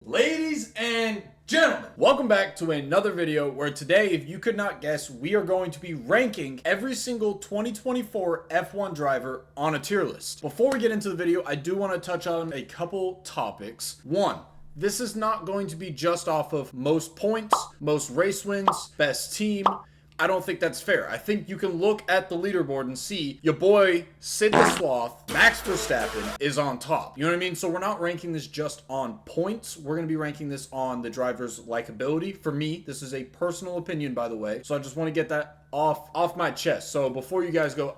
Ladies and gentlemen, welcome back to another video where today, if you could not guess, we are going to be ranking every single 2024 F1 driver on a tier list. Before we get into the video, I do want to touch on a couple topics. One, this is not going to be just off of most points, most race wins, best team. I don't think that's fair. I think you can look at the leaderboard and see your boy Sid the Sloth, Max Verstappen, is on top. You know what I mean? So we're not ranking this just on points. We're going to be ranking this on the driver's likability. For me, this is a personal opinion, by the way. So I just want to get that off my chest. So before you guys go,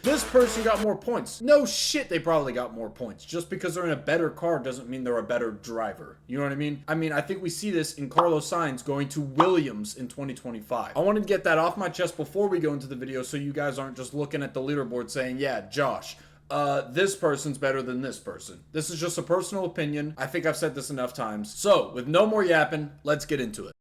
this person got more points. No shit, they probably got more points. Just because they're in a better car doesn't mean they're a better driver. You know what I mean? I think we see this in Carlos Sainz going to Williams in 2025. I wanted to get that off my chest before we go into the video so you guys aren't just looking at the leaderboard saying, yeah, Josh, this person's better than this person. This is just a personal opinion. I think I've said this enough times. So, with no more yapping, let's get into it.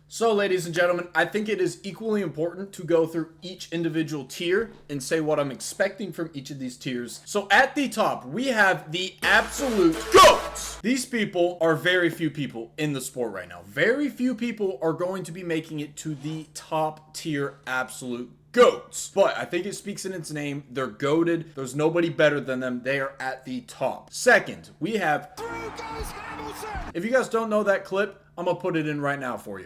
So, ladies and gentlemen, I think it is equally important to go through each individual tier and say what I'm expecting from each of these tiers. So, at the top, we have the absolute GOATs. These people are very few people in the sport right now. Very few people are going to be making it to the top tier absolute GOATs. But I think it speaks in its name. They're goated. There's nobody better than them. They are at the top. Second, we have... If you guys don't know that clip, I'm going to put it in right now for you.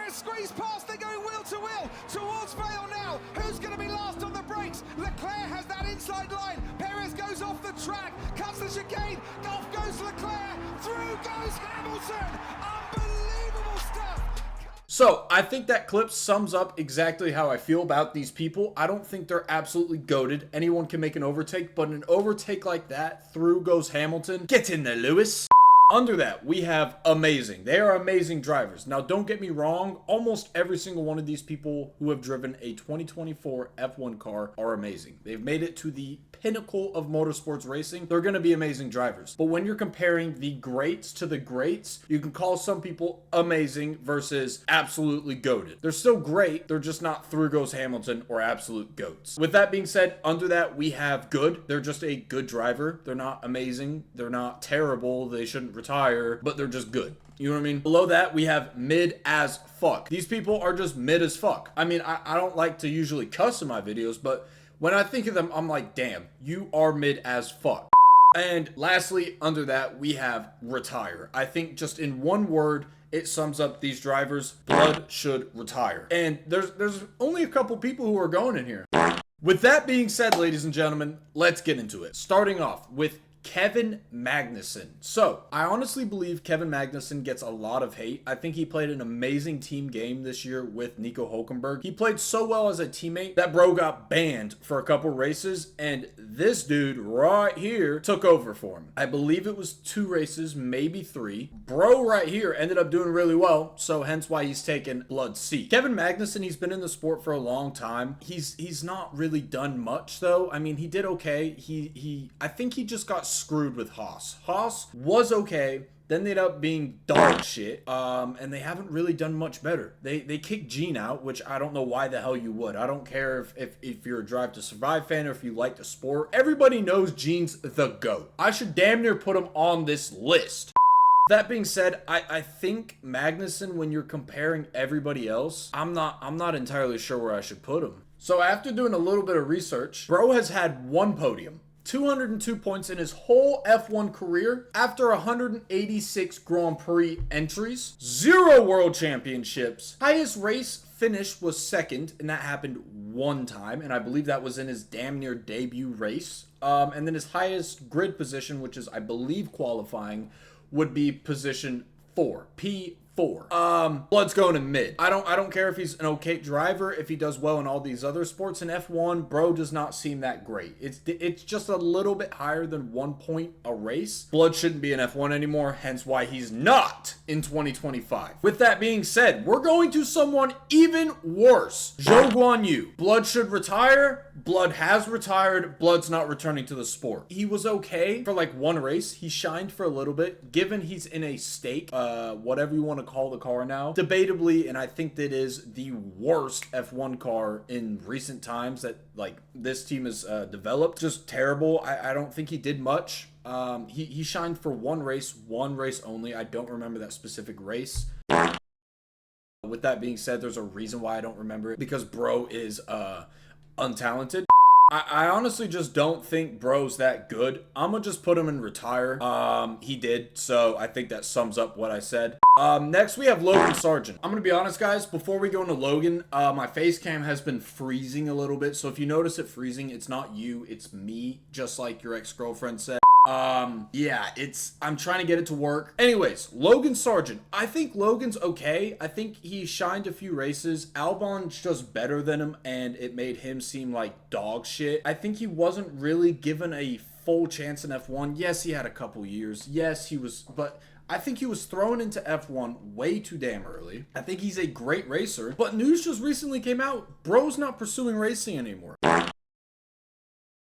Squeeze past, they're going wheel to wheel towards Vale now. Who's going to be last on the brakes? Leclerc has that inside line. Perez goes off the track, cuts the chicane. Off goes Leclerc. Through goes Hamilton. Unbelievable stuff. So, I think that clip sums up exactly how I feel about these people. I don't think they're absolutely goated. Anyone can make an overtake, but an overtake like that, through goes Hamilton. Get in there, Lewis. Under that, we have amazing. They are amazing drivers. Now, don't get me wrong. Almost every single one of these people who have driven a 2024 F1 car are amazing. They've made it to the pinnacle of motorsports racing. They're going to be amazing drivers. But when you're comparing the greats to the greats, you can call some people amazing versus absolutely goated. They're still great. They're just not through goes Hamilton or absolute goats. With that being said, under that, we have good. They're just a good driver. They're not amazing. They're not terrible. They shouldn't retire, but they're just good. You know what I mean? Below that, we have mid as fuck. These people are just mid as fuck. I mean, I don't like to usually cuss in my videos, but when I think of them, I'm like, damn, you are mid as fuck. And lastly, under that, we have retire. I think just in one word, it sums up these drivers. Blood should retire. And there's only a couple people who are going in here. With that being said, ladies and gentlemen, let's get into it. Starting off with Kevin Magnussen. So, I honestly believe Kevin Magnussen gets a lot of hate. I think he played an amazing team game this year with Nico Hülkenberg. He played so well as a teammate that bro got banned for a couple races, and this dude right here took over for him. I believe it was 2 races, maybe 3. Bro right here ended up doing really well, so hence why he's taken Blood's seat. Kevin Magnussen, he's been in the sport for a long time. He's not really done much though. I mean, he did okay. I think he just got screwed with Haas. Haas was okay, then they ended up being dog shit, and they haven't really done much better. They kicked Gene out, which I don't know why the hell you would. I don't care if you're a Drive to Survive fan or if you like the sport. Everybody knows Gene's the GOAT. I should damn near put him on this list. That being said, I think Magnussen, when you're comparing everybody else, I'm not entirely sure where I should put him. So after doing a little bit of research, bro has had 1 podium. 202 points in his whole F1 career after 186 Grand Prix entries, 0 World Championships. Highest race finish was 2nd, and that happened 1 time, and I believe that was in his damn near debut race. And then his highest grid position, which is, I believe, qualifying, would be position 4, P4. Blood's going to mid. I don't care if he's an okay driver, if he does well in all these other sports. In F1, bro does not seem that great. It's just a little bit higher than 1 point a race. Blood shouldn't be in F1 anymore, hence why he's not in 2025. With that being said, we're going to someone even worse. Zhou Guanyu. Blood should retire. Blood has retired. Blood's not returning to the sport. He was okay for like 1 race. He shined for a little bit. Given he's in a state, whatever you want to call the car now. Debatably, and I think that is the worst F1 car in recent times that like this team has developed. Just terrible. I don't think he did much. He shined for one race only. I don't remember that specific race. With that being said, there's a reason why I don't remember it, because bro is untalented. I honestly just don't think bro's that good. I'm gonna just put him in retire. He did, so I think that sums up what I said. Next we have Logan Sargent. I'm gonna be honest, guys, before we go into Logan, my face cam has been freezing a little bit, so if you notice it freezing, it's not you, it's me, just like your ex-girlfriend said. Yeah, I'm trying to get it to work. Anyways, Logan Sargent. I think Logan's okay. I think he shined a few races. Albon's just better than him, and it made him seem like dog shit. I think he wasn't really given a full chance in F1. Yes, he had a couple years. Yes, he was, but I think he was thrown into F1 way too damn early. I think he's a great racer, but news just recently came out. Bro's not pursuing racing anymore.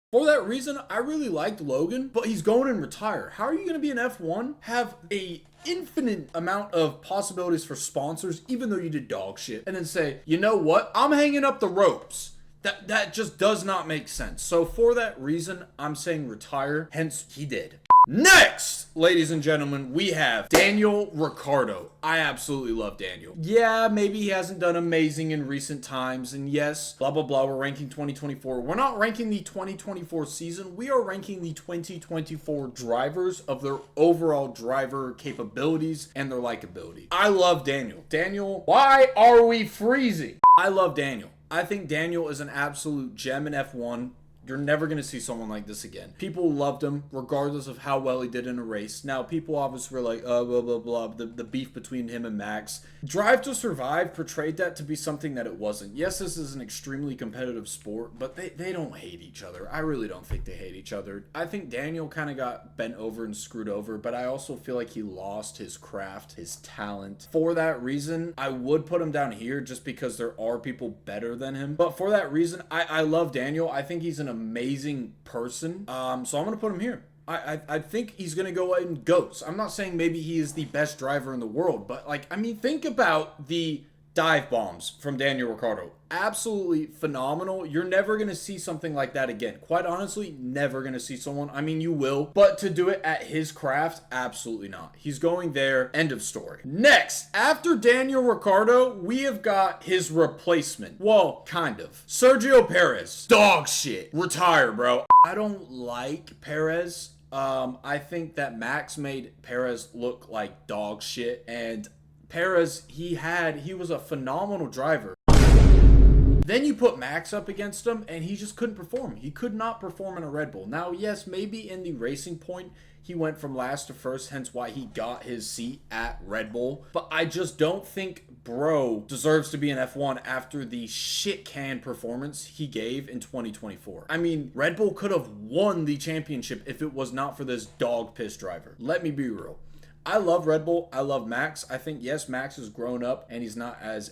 For that reason, I really liked Logan, but he's going in retire. How are you going to be an F1? Have a infinite amount of possibilities for sponsors, even though you did dog shit, and then say, you know what? I'm hanging up the ropes. That just does not make sense. So for that reason, I'm saying retire. Hence, he did. Next, ladies and gentlemen, we have Daniel Ricciardo. I absolutely love Daniel. Yeah, maybe he hasn't done amazing in recent times, and yes, blah, blah, blah, we're ranking 2024. We're not ranking the 2024 season. We are ranking the 2024 drivers of their overall driver capabilities and their likability. I love Daniel. Daniel, why are we freezing? I love Daniel. I think Daniel is an absolute gem in F1. You're never going to see someone like this again. People loved him regardless of how well he did in a race. Now, people obviously were like, oh, blah, blah, blah, the beef between him and Max. Drive to Survive portrayed that to be something that it wasn't. Yes, this is an extremely competitive sport, but they don't hate each other. I really don't think they hate each other. I think Daniel kind of got bent over and screwed over, but I also feel like he lost his craft, his talent. For that reason, I would put him down here just because there are people better than him. But for that reason, I love Daniel. I think he's an amazing person, so I'm gonna put him here. I think he's gonna go in GOATs. I'm not saying maybe he is the best driver in the world, but like, I mean, think about the dive bombs from Daniel Ricciardo. Absolutely phenomenal. You're never gonna see something like that again. Quite honestly, never gonna see someone. I mean, you will, but to do it at his craft, absolutely not. He's going there. End of story. Next, after Daniel Ricciardo, we have got his replacement. Well, kind of. Sergio Perez. Dog shit. Retire, bro. I don't like Perez. I think that Max made Perez look like dog shit, and Perez, he was a phenomenal driver. Then you put Max up against him, and he just couldn't perform. He could not perform in a Red Bull. Now, yes, maybe in the racing point, he went from last to first, hence why he got his seat at Red Bull. But I just don't think bro deserves to be in F1 after the shit can performance he gave in 2024. I mean, Red Bull could have won the championship if it was not for this dog piss driver. Let me be real. I love Red Bull. I love Max. I think, yes, Max has grown up and he's not as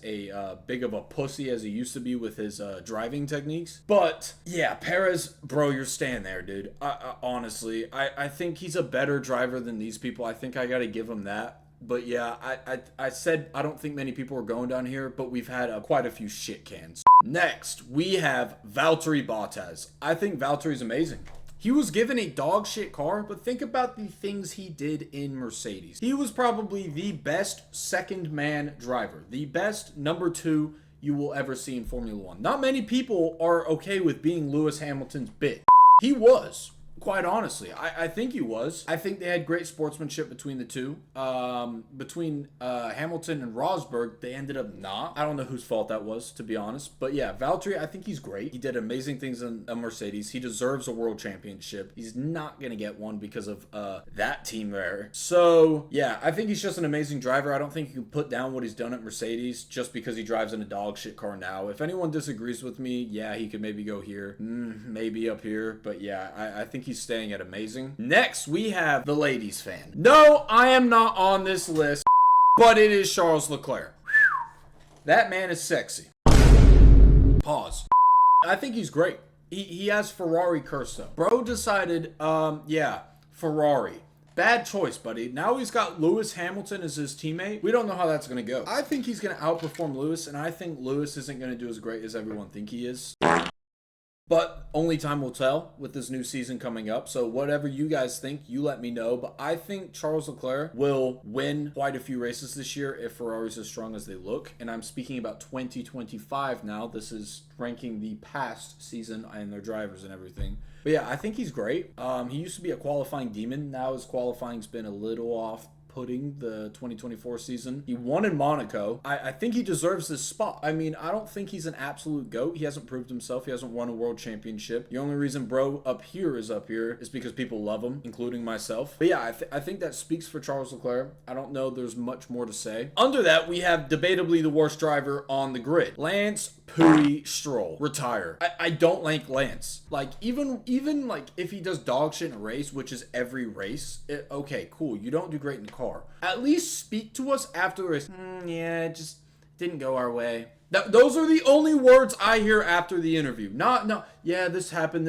big of a pussy as he used to be with his driving techniques. But, yeah, Perez, bro, you're staying there, dude. Honestly, I think he's a better driver than these people. I think I got to give him that. But, yeah, I said I don't think many people are going down here, but we've had quite a few shit cans. Next, we have Valtteri Bottas. I think Valtteri's amazing. He was given a dog shit car, but think about the things he did in Mercedes. He was probably the best second man driver, the best number 2 you will ever see in Formula 1. Not many people are okay with being Lewis Hamilton's bitch. He was. Quite honestly, I think he was. I think they had great sportsmanship between the two. Between Hamilton and Rosberg, they ended up not. I don't know whose fault that was, to be honest. But yeah, Valtteri, I think he's great. He did amazing things in a Mercedes. He deserves a world championship. He's not going to get one because of that team there. So yeah, I think he's just an amazing driver. I don't think you can put down what he's done at Mercedes just because he drives in a dog shit car now. If anyone disagrees with me, yeah, he could maybe go here, maybe up here. But yeah, I think he's staying at amazing. Next, we have the ladies fan. No, I am not on this list, but it is Charles Leclerc. That man is sexy. Pause. I think he's great. He has Ferrari curse though. Bro decided, yeah, Ferrari. Bad choice, buddy. Now he's got Lewis Hamilton as his teammate. We don't know how that's going to go. I think he's going to outperform Lewis, and I think Lewis isn't going to do as great as everyone think he is. But only time will tell with this new season coming up. So whatever you guys think, you let me know. But I think Charles Leclerc will win quite a few races this year if Ferrari's as strong as they look. And I'm speaking about 2025 now. This is ranking the past season and their drivers and everything. But yeah, I think he's great. He used to be a qualifying demon. Now his qualifying's been a little off putting the 2024 season. He won in Monaco. I think he deserves this spot. I mean, I don't think he's an absolute GOAT. He hasn't proved himself. He hasn't won a world championship. The only reason bro up here is because people love him, including myself. But yeah, I think that speaks for Charles Leclerc. I don't know there's much more to say. Under that, we have debatably the worst driver on the grid. Lance Pooey Stroll. Retire. I don't like Lance. Like, even like if he does dog shit in a race, which is every race, okay, cool. You don't do great in the car. At least speak to us after the race. Yeah, it just didn't go our way. Those are the only words I hear after the interview. No, yeah, this happened.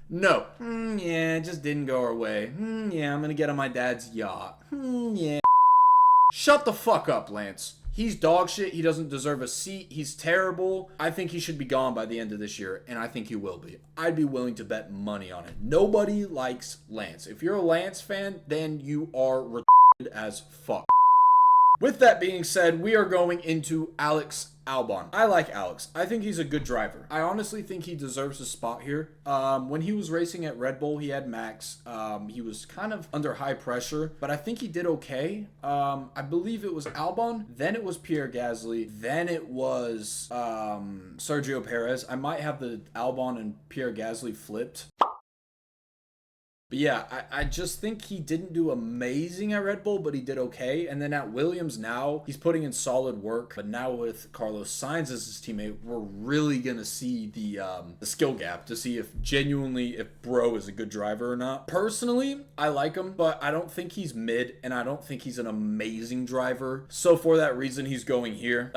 No, yeah, it just didn't go our way. Yeah, I'm going to get on my dad's yacht. Yeah. Shut the fuck up, Lance. He's dog shit. He doesn't deserve a seat. He's terrible. I think he should be gone by the end of this year, and I think he will be. I'd be willing to bet money on it. Nobody likes Lance. If you're a Lance fan, then you are retarded as fuck. With that being said, we are going into Alex Albon. I like Alex. I think he's a good driver. I honestly think he deserves a spot here. When he was racing at Red Bull, he had Max. He was kind of under high pressure, but I think he did okay. I believe it was Albon, then it was Pierre Gasly, then it was Sergio Perez. I might have the Albon and Pierre Gasly flipped. But yeah, I just think he didn't do amazing at Red Bull, but he did okay. And then at Williams now, he's putting in solid work. But now with Carlos Sainz as his teammate, we're really going to see the skill gap to see if bro is a good driver or not. Personally, I like him, but I don't think he's mid, and I don't think he's an amazing driver. So for that reason, he's going here.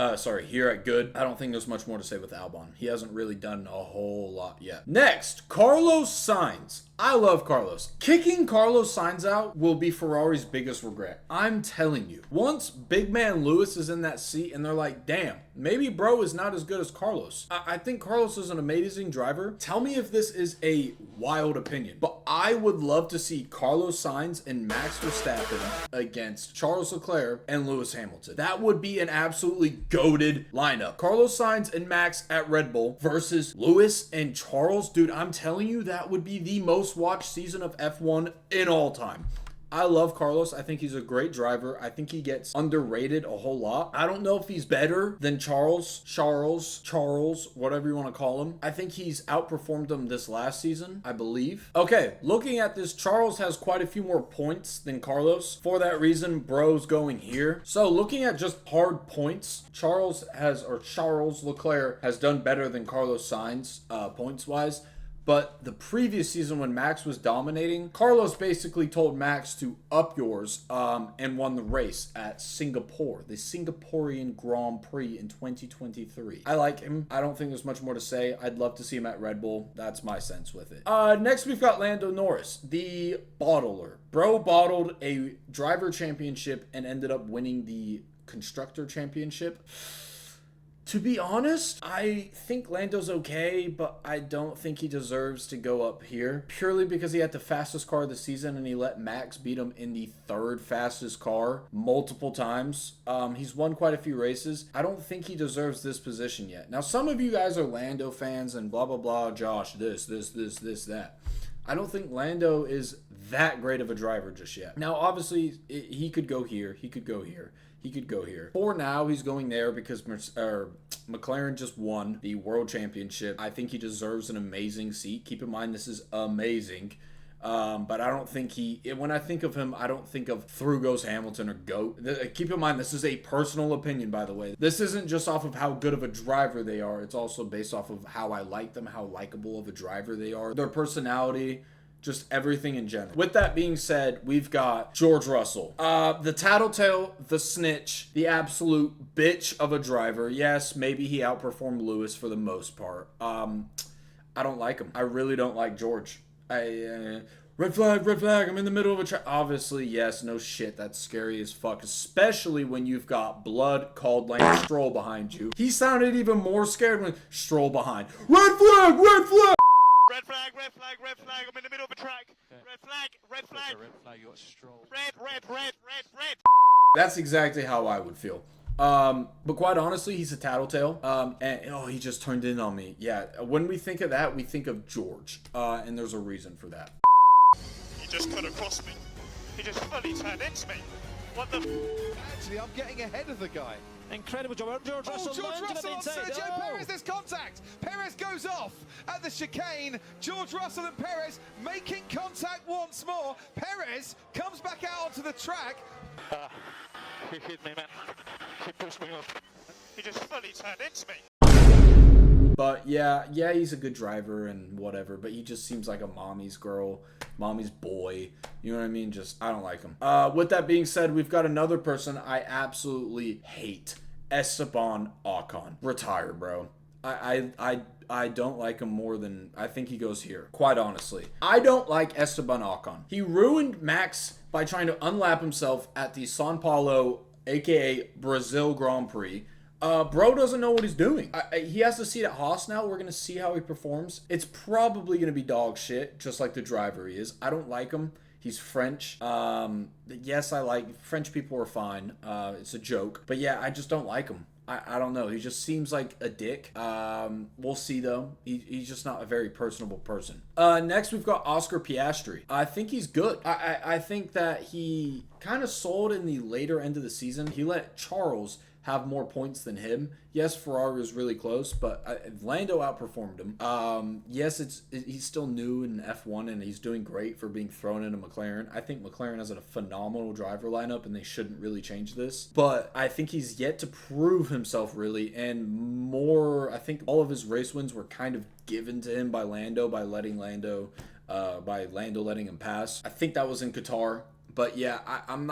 Here at good. I don't think there's much more to say with Albon. He hasn't really done a whole lot yet. Next, Carlos Sainz. I love Carlos. Kicking Carlos Sainz out will be Ferrari's biggest regret. I'm telling you. Once big man Lewis is in that seat and they're like, damn, maybe bro is not as good as Carlos. I think Carlos is an amazing driver. Tell me if this is a wild opinion, but I would love to see Carlos Sainz and Max Verstappen against Charles Leclerc and Lewis Hamilton. That would be an absolutely goated lineup. Carlos Sainz and Max at Red Bull versus Lewis and Charles. Dude, I'm telling you, that would be the most watched season of F1 in all time. I love Carlos. I think he's a great driver. I think he gets underrated a whole lot. I don't know if he's better than Charles, whatever you want to call him. I think he's outperformed him this last season, I believe. Okay, looking at this, Charles has quite a few more points than Carlos. For that reason, bro's going here. So looking at just hard points, Charles Leclerc has done better than Carlos Sainz points-wise. But the previous season when Max was dominating, Carlos basically told Max to up yours and won the race at Singapore, the Singaporean Grand Prix in 2023. I like him. I don't think there's much more to say. I'd love to see him at Red Bull. That's my sense with it. Next, we've got Lando Norris, the bottler. Bro bottled a driver championship and ended up winning the constructor championship. To be honest, I think Lando's okay, but I don't think he deserves to go up here. Purely because he had the fastest car of the season and he let Max beat him in the third fastest car multiple times. He's won quite a few races. I don't think he deserves this position yet. Now, some of you guys are Lando fans and blah, blah, blah, Josh, this, that. I don't think Lando is that great of a driver just yet. Now, obviously, he could go here. He could go here. He could go here. For now, he's going there because McLaren just won the World Championship. I think he deserves an amazing seat. Keep in mind, this is amazing. But I don't think when I think of him, I don't think of through goes Hamilton or GOAT. Keep in mind, this is a personal opinion, by the way. This isn't just off of how good of a driver they are. It's also based off of how I like them, how likable of a driver they are, their personality, just everything in general. With that being said, we've got George Russell. The tattletale, the snitch, the absolute bitch of a driver. Yes, maybe he outperformed Lewis for the most part. I don't like him. I really don't like George. Red flag, I'm in the middle of a track. Obviously, yes, no shit, that's scary as fuck, especially when you've got blood called Lance Stroll behind you. He sounded even more scared when Stroll behind. Red flag, red flag! Red flag, red flag, red flag, I'm in the middle of a track. Okay. Red flag, red flag. Red flag, you got Stroll. Red. That's exactly how I would feel. But quite honestly, he's a tattletale. And he just turned in on me. Yeah, when we think of that, we think of George. And there's a reason for that. He just cut across me. He just fully turned into me. What the? Actually, I'm getting ahead of the guy. Incredible job. George Russell, George Russell on Sergio Perez, there's contact. Perez goes off at the chicane. George Russell and Perez making contact once more. Perez comes back out onto the track. He hit me, man. He pushed me off. He just fully turned into me. But yeah, he's a good driver and whatever, but he just seems like a mommy's girl, mommy's boy. You know what I mean? Just, I don't like him. With that being said, we've got another person I absolutely hate. Esteban Ocon. Retire, bro. I don't like him more than I think he goes here. Quite honestly. I don't like Esteban Ocon. He ruined Max by trying to unlap himself at the São Paulo, aka Brazil Grand Prix. Bro doesn't know what he's doing. He has to see it at Haas now. We're going to see how he performs. It's probably going to be dog shit, just like the driver he is. I don't like him. He's French. Yes, I like French people are fine. It's a joke. But yeah, I just don't like him. I don't know. He just seems like a dick. We'll see, though. He's just not a very personable person. Next, we've got Oscar Piastri. I think he's good. I think that he kind of sold in the later end of the season. He let Charles have more points than him. Yes, Ferrari was really close, but Lando outperformed him. Yes, he's still new in F1, and he's doing great for being thrown into McLaren. I think McLaren has a phenomenal driver lineup, and they shouldn't really change this. But I think he's yet to prove himself, really, and more, I think all of his race wins were kind of given to him by Lando, by Lando letting him pass. I think that was in Qatar. But yeah, I'm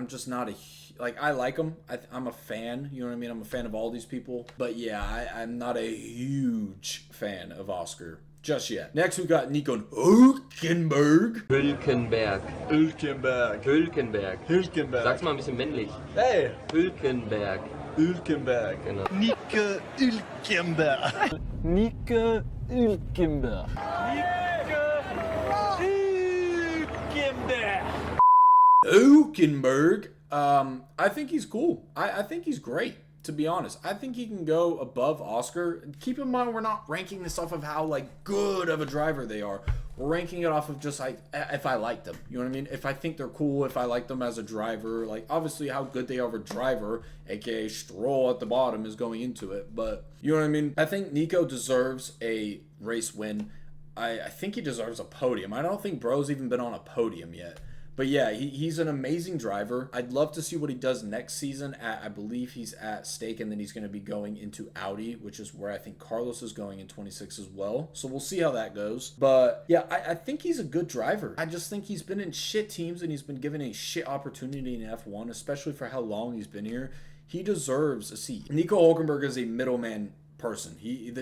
just not a, like, I like him. I'm a fan, you know what I mean? I'm a fan of all these people. But yeah, I'm not a huge fan of Oscar just yet. Next, we've got Nico Hülkenberg. Hülkenberg. Sag's mal ein bisschen männlich. Hey! Hülkenberg. Genau. Nico Hülkenberg. Nico Hülkenberg. Hülkenberg. I think he's cool. I think he's great, to be honest. I think he can go above Oscar. Keep in mind, we're not ranking this off of how, like, good of a driver they are. We're ranking it off of just, like, if I like them. You know what I mean? If I think they're cool, if I like them as a driver. Like, obviously, how good they are of a driver, aka Stroll at the bottom, is going into it. But, you know what I mean? I think Nico deserves a race win. I think he deserves a podium. I don't think Bro's even been on a podium yet. But yeah, he's an amazing driver. I'd love to see what he does next season. I believe he's at stake, and then he's going to be going into Audi, which is where I think Carlos is going in 26 as well. So we'll see how that goes. But yeah, I think he's a good driver. I just think he's been in shit teams, and he's been given a shit opportunity in F1, especially for how long he's been here. He deserves a seat. Nico Hülkenberg is a middleman person.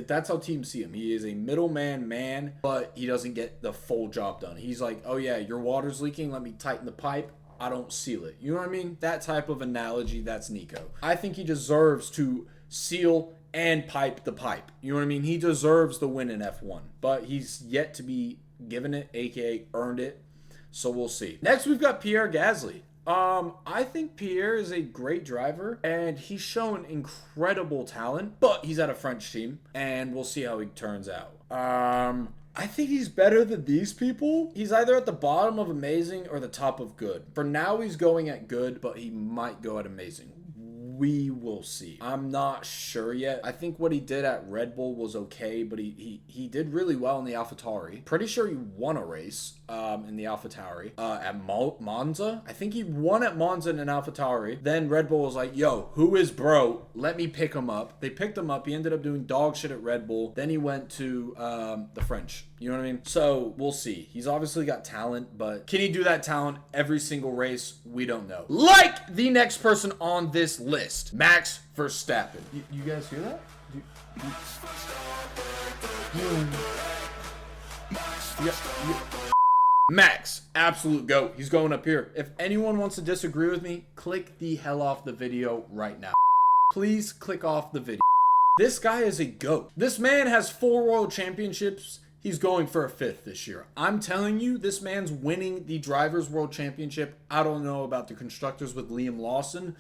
That's how teams see him. He is a middleman, but he doesn't get the full job done. He's like, oh yeah, your water's leaking, let me tighten the pipe, I don't seal it. You know what I mean? That type of analogy, that's Nico. I think he deserves to seal and pipe the pipe. You know what I mean? He deserves the win in F1, but he's yet to be given it, aka earned it. So we'll see. Next, we've got Pierre Gasly. I think Pierre is a great driver, and he's shown incredible talent, but he's at a French team, and we'll see how he turns out. I think he's better than these people. He's either at the bottom of amazing or the top of good. For now, he's going at good, but he might go at amazing. We will see. I'm not sure yet. I think what he did at Red Bull was okay, but he did really well in the AlphaTauri. Pretty sure he won a race in the AlphaTauri at Monza. I think he won at Monza in an AlphaTauri. Then Red Bull was like, yo, who is bro? Let me pick him up. They picked him up. He ended up doing dog shit at Red Bull. Then he went to the French. You know what I mean? So we'll see. He's obviously got talent, but can he do that talent every single race? We don't know. Like the next person on this list, Max Verstappen. You guys hear that? Yeah. Max, absolute GOAT. He's going up here. If anyone wants to disagree with me, click the hell off the video right now. Please click off the video. This guy is a GOAT. This man has 4 world championships. He's going for a 5th this year. I'm telling you, this man's winning the Drivers' World Championship. I don't know about the Constructors with Liam Lawson.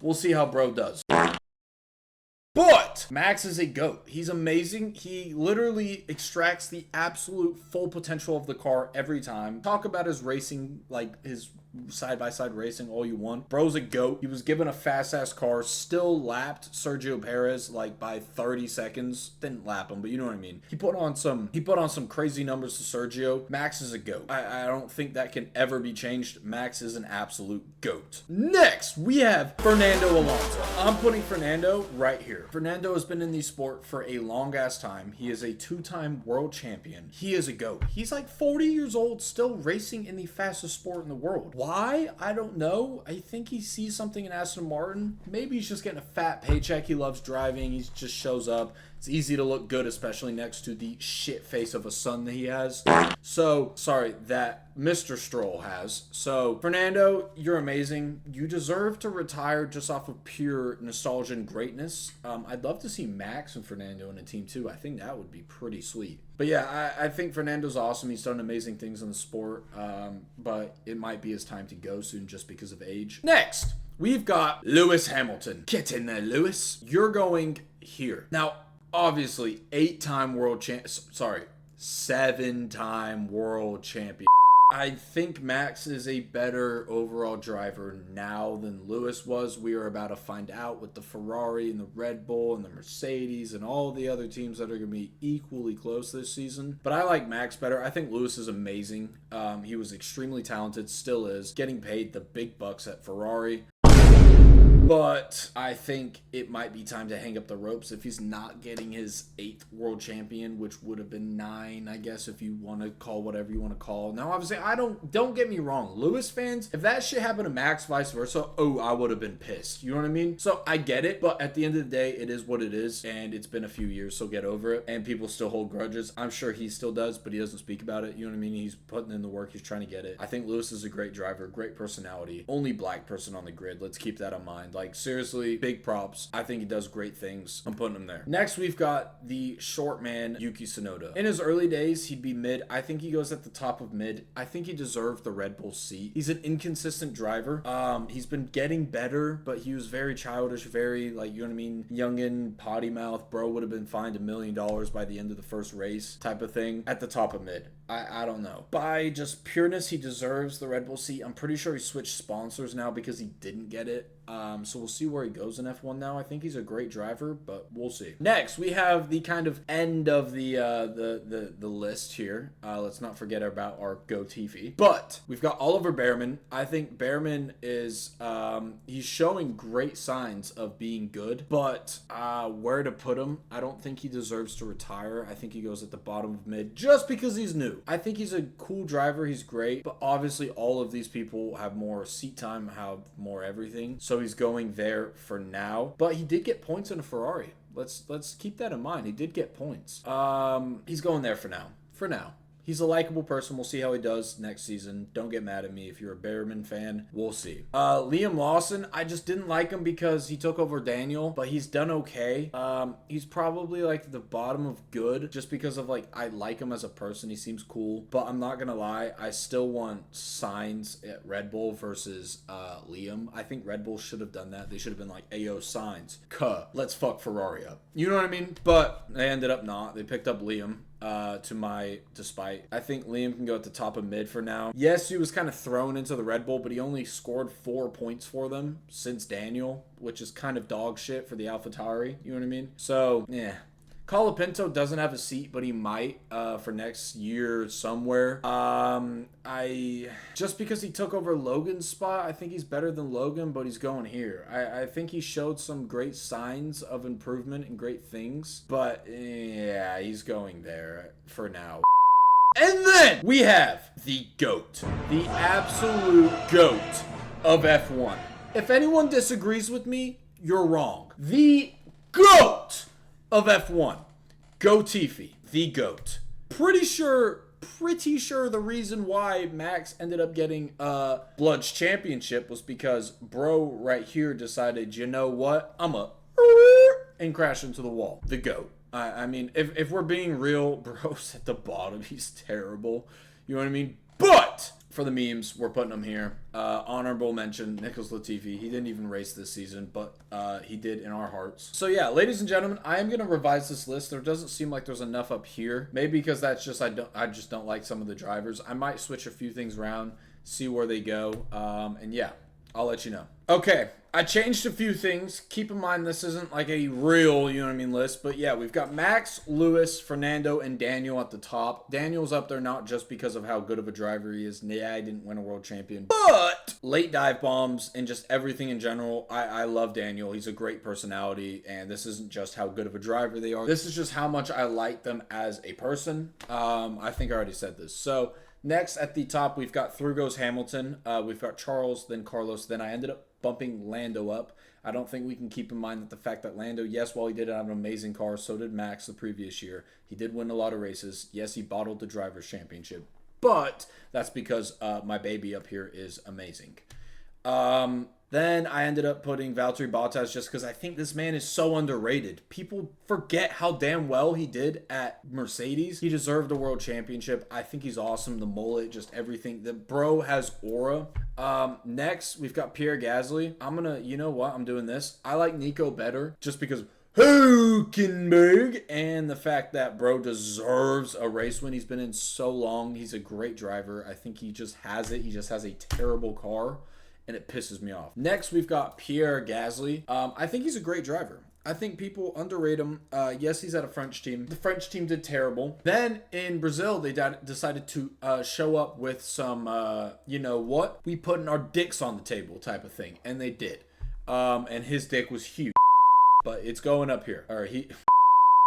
We'll see how bro does. But Max is a GOAT. He's amazing. He literally extracts the absolute full potential of the car every time. Talk about his racing, like his side-by-side racing all you want. Bro's a GOAT. He was given a fast-ass car, still lapped Sergio Perez like by 30 seconds. Didn't lap him, but you know what I mean. He put on some crazy numbers to Sergio. Max is a GOAT. I don't think that can ever be changed. Max is an absolute GOAT. Next, we have Fernando Alonso. I'm putting Fernando right here. Fernando has been in the sport for a long-ass time. He is a 2-time world champion. He is a GOAT. He's like 40 years old, still racing in the fastest sport in the world. Why? I don't know. I think he sees something in Aston Martin. Maybe he's just getting a fat paycheck. He loves driving. He just shows up. It's easy to look good, especially next to the shit face of a son that he has. So, sorry, that Mr. Stroll has. So, Fernando, you're amazing. You deserve to retire just off of pure nostalgia and greatness. I'd love to see Max and Fernando in a team too. I think that would be pretty sweet. But yeah, I think Fernando's awesome. He's done amazing things in the sport, but it might be his time to go soon just because of age. Next, we've got Lewis Hamilton. Get in there, Lewis. You're going here. Now, obviously, 7-time world champion. I think Max is a better overall driver now than Lewis was. We are about to find out with the Ferrari and the Red Bull and the Mercedes and all the other teams that are going to be equally close this season. But I like Max better. I think Lewis is amazing. He was extremely talented, still is, getting paid the big bucks at Ferrari. But I think it might be time to hang up the ropes if he's not getting his 8th world champion, which would have been 9, I guess, if you want to call whatever you want to call. Now, obviously, don't get me wrong. Lewis fans, if that shit happened to Max, vice versa, oh, I would have been pissed. You know what I mean? So I get it, but at the end of the day, it is what it is, and it's been a few years, so get over it. And people still hold grudges. I'm sure he still does, but he doesn't speak about it. You know what I mean? He's putting in the work. He's trying to get it. I think Lewis is a great driver, great personality. Only black person on the grid. Let's keep that in mind. Like, seriously, big props. I think he does great things. I'm putting him there. Next, we've got the short man, Yuki Tsunoda. In his early days, he'd be mid. I think he goes at the top of mid. I think he deserved the Red Bull seat. He's an inconsistent driver. He's been getting better, but he was very childish, very, like, you know what I mean? Youngin, potty mouth. Bro would have been fined $1 million by the end of the first race type of thing. At the top of mid. I don't know. By just pureness, he deserves the Red Bull seat. I'm pretty sure he switched sponsors now because he didn't get it. So we'll see where he goes in F1 now. I think he's a great driver, but we'll see. Next, we have the kind of end of the list here. Let's not forget about our Go-Tifi. But we've got Oliver Behrman. I think Behrman is he's showing great signs of being good, but where to put him? I don't think he deserves to retire. I think he goes at the bottom of mid just because he's new. I think he's a cool driver. He's great, but obviously all of these people have more seat time, have more everything. So he's going there for now, but he did get points in a Ferrari. Let's keep that in mind. He did get points. He's going there for now. For now. He's a likable person. We'll see how he does next season. Don't get mad at me if you're a Behrman fan. We'll see. Liam Lawson, I just didn't like him because he took over Daniel, but he's done okay. He's probably like the bottom of good just because of like, I like him as a person. He seems cool, but I'm not going to lie. I still want Sainz at Red Bull versus Liam. I think Red Bull should have done that. They should have been like, Ayo, Sainz, let's fuck Ferrari up. You know what I mean? But they ended up not. They picked up Liam. To my despite. I think Liam can go at the top of mid for now. Yes, he was kind of thrown into the Red Bull, but he only scored 4 points for them since Daniel, which is kind of dog shit for the AlphaTauri. You know what I mean? So, yeah. Colapinto doesn't have a seat, but he might for next year somewhere. Just because he took over Logan's spot, I think he's better than Logan, but he's going here. I think he showed some great signs of improvement and great things, but yeah, he's going there for now. And then we have the GOAT, the absolute GOAT of F1. If anyone disagrees with me, you're wrong. The GOAT of F1. Go-Tifi, the GOAT. Pretty sure pretty sure the reason why Max ended up getting Bloods championship was because bro right here decided, you know what, I'm a and crash into the wall. The GOAT. I mean, if we're being real, bro's at the bottom. He's terrible. You know what I mean? But for the memes, we're putting him here. Honorable mention, Nicholas Latifi. He didn't even race this season, but he did in our hearts. So yeah, ladies and gentlemen, I am gonna revise this list. There doesn't seem like there's enough up here. Maybe because that's just I just don't like some of the drivers. I might switch a few things around, see where they go, and yeah, I'll let you know. Okay, I changed a few things. Keep in mind this isn't like a real, you know what I mean, list. But yeah, we've got Max, Lewis, Fernando, and Daniel at the top. Daniel's up there not just because of how good of a driver he is. Yeah, I didn't win a world champion. But late dive bombs and just everything in general, I love Daniel. He's a great personality. And this isn't just how good of a driver they are. This is just how much I like them as a person. I think I already said this. So next at the top, we've got through goes Hamilton. We've got Charles, then Carlos. Then I ended up bumping Lando up. I don't think we can keep in mind that the fact that Lando, yes, while he did have an amazing car, so did Max the previous year. He did win a lot of races. Yes, he bottled the Drivers' Championship. But that's because my baby up here is amazing. Then I ended up putting Valtteri Bottas just because I think this man is so underrated. People forget how damn well he did at Mercedes. He deserved a world championship. I think he's awesome. The mullet, just everything. The bro has aura. Next, we've got Pierre Gasly. You know what? I'm doing this. I like Nico better just because Hülkenberg and the fact that bro deserves a race win. He's been in so long. He's a great driver. I think he just has it. He just has a terrible car, and it pisses me off. Next, we've got Pierre Gasly. I think he's a great driver. I think people underrate him. Yes, he's at a French team. The French team did terrible. Then in Brazil, they decided to show up with some, you know what? We putting our dicks on the table type of thing. And they did. And his dick was huge. But it's going up here. Or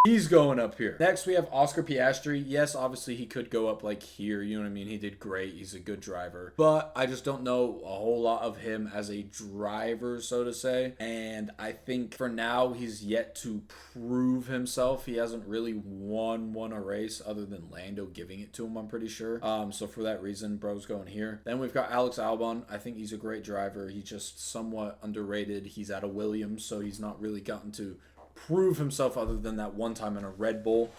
he's going up here. Next, we have Oscar Piastri. Yes, obviously he could go up like here. You know what I mean? He did great. He's a good driver. But I just don't know a whole lot of him as a driver, so to say. And I think for now, he's yet to prove himself. He hasn't really won a race other than Lando giving it to him, I'm pretty sure. So for that reason, bro's going here. Then we've got Alex Albon. I think he's a great driver. He's just somewhat underrated. He's at a Williams, so he's not really gotten to prove himself other than that one time in a Red Bull.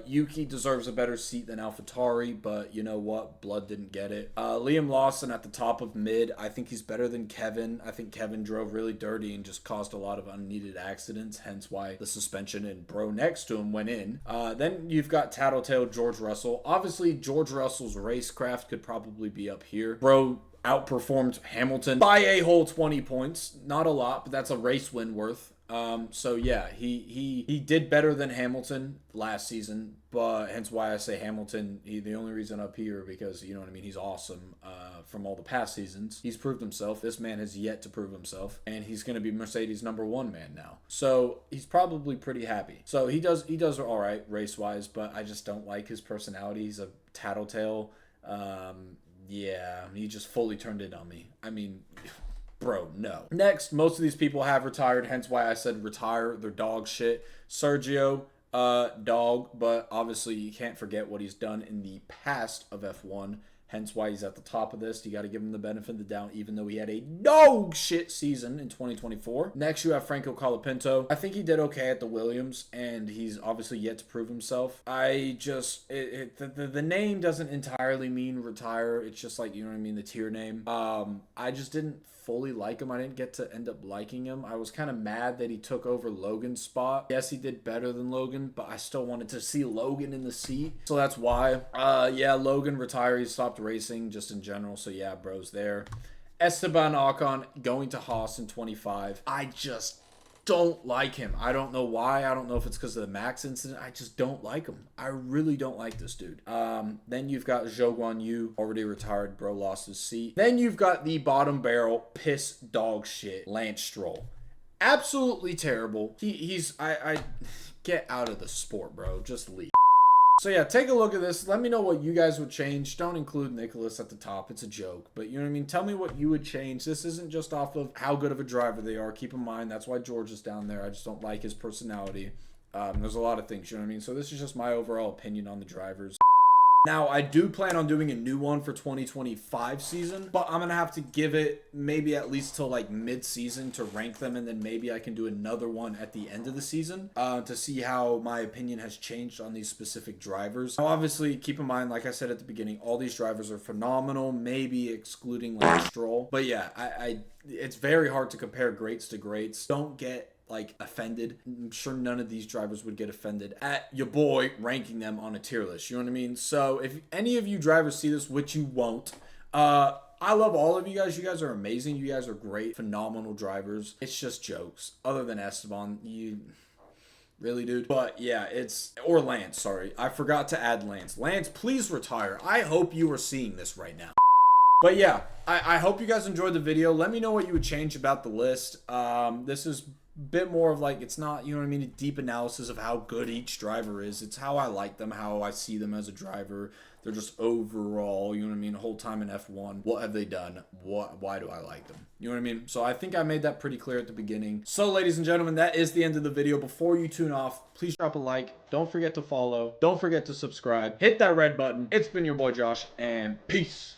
Yuki deserves a better seat than AlphaTauri, but you know what? Blood didn't get it. Liam Lawson at the top of mid. I think he's better than Kevin. I think Kevin drove really dirty and just caused a lot of unneeded accidents, hence why the suspension and bro next to him went in. Then you've got Tattletale George Russell. Obviously, George Russell's racecraft could probably be up here. Bro outperformed Hamilton by a whole 20 points. Not a lot, but that's a race win worth. So yeah, he did better than Hamilton last season, but hence why I say Hamilton, the only reason up here, because you know what I mean, he's awesome, from all the past seasons. He's proved himself. This man has yet to prove himself, and he's going to be Mercedes #1 man now. So he's probably pretty happy. So he does all right race wise, but I just don't like his personality. He's a tattletale. Yeah, he just fully turned it on me. I mean, bro, no. Next, most of these people have retired, hence why I said retire. They're dog shit. Sergio, dog, but obviously you can't forget what he's done in the past of F1, hence why he's at the top of this. You got to give him the benefit of the doubt, even though he had a dog shit season in 2024. Next, you have Franco Colapinto. I think he did okay at the Williams, and he's obviously yet to prove himself. I just, the name doesn't entirely mean retire. It's just like, you know what I mean, the tier name. I just didn't fully like him. I didn't get to end up liking him. I was kind of mad that he took over Logan's spot. Yes, he did better than Logan, but I still wanted to see Logan in the seat. So that's why. Yeah, Logan retired. He stopped racing just in general. So yeah, bro's there. Esteban Ocon going to Haas in 25. I just don't like him. I don't know why. I don't know if it's because of the Max incident. I just don't like him. I really don't like this dude. Then you've got Zhou Guan Yu, already retired. Bro lost his seat. Then you've got the bottom barrel piss dog shit Lance Stroll. Absolutely terrible. I get out of the sport, bro. Just leave. So yeah, take a look at this. Let me know what you guys would change. Don't include Nicholas at the top. It's a joke. But you know what I mean? Tell me what you would change. This isn't just off of how good of a driver they are. Keep in mind, that's why George is down there. I just don't like his personality. There's a lot of things, you know what I mean? So this is just my overall opinion on the drivers. Now, I do plan on doing a new one for 2025 season, but I'm going to have to give it maybe at least till like mid-season to rank them, and then maybe I can do another one at the end of the season to see how my opinion has changed on these specific drivers. Now, obviously, keep in mind, like I said at the beginning, all these drivers are phenomenal, maybe excluding like Stroll. But yeah, it's very hard to compare greats to greats. Don't get like offended. I'm sure none of these drivers would get offended at your boy ranking them on a tier list. You know what I mean? So if any of you drivers see this, which you won't, I love all of you guys. You guys are amazing. You guys are great, phenomenal drivers. It's just jokes. Other than Esteban, you really, dude? But yeah, or Lance, sorry. I forgot to add Lance. Lance, please retire. I hope you are seeing this right now. But yeah, I hope you guys enjoyed the video. Let me know what you would change about the list. This is bit more of like, it's not, you know what I mean, a deep analysis of how good each driver is. It's how I like them, how I see them as a driver. They're just overall, you know what I mean, the whole time in F1, what have they done? Why do I like them? You know what I mean? So I think I made that pretty clear at the beginning. So ladies and gentlemen, that is the end of the video. Before you tune off, please drop a like. Don't forget to follow. Don't forget to subscribe. Hit that red button. It's been your boy Josh, and peace.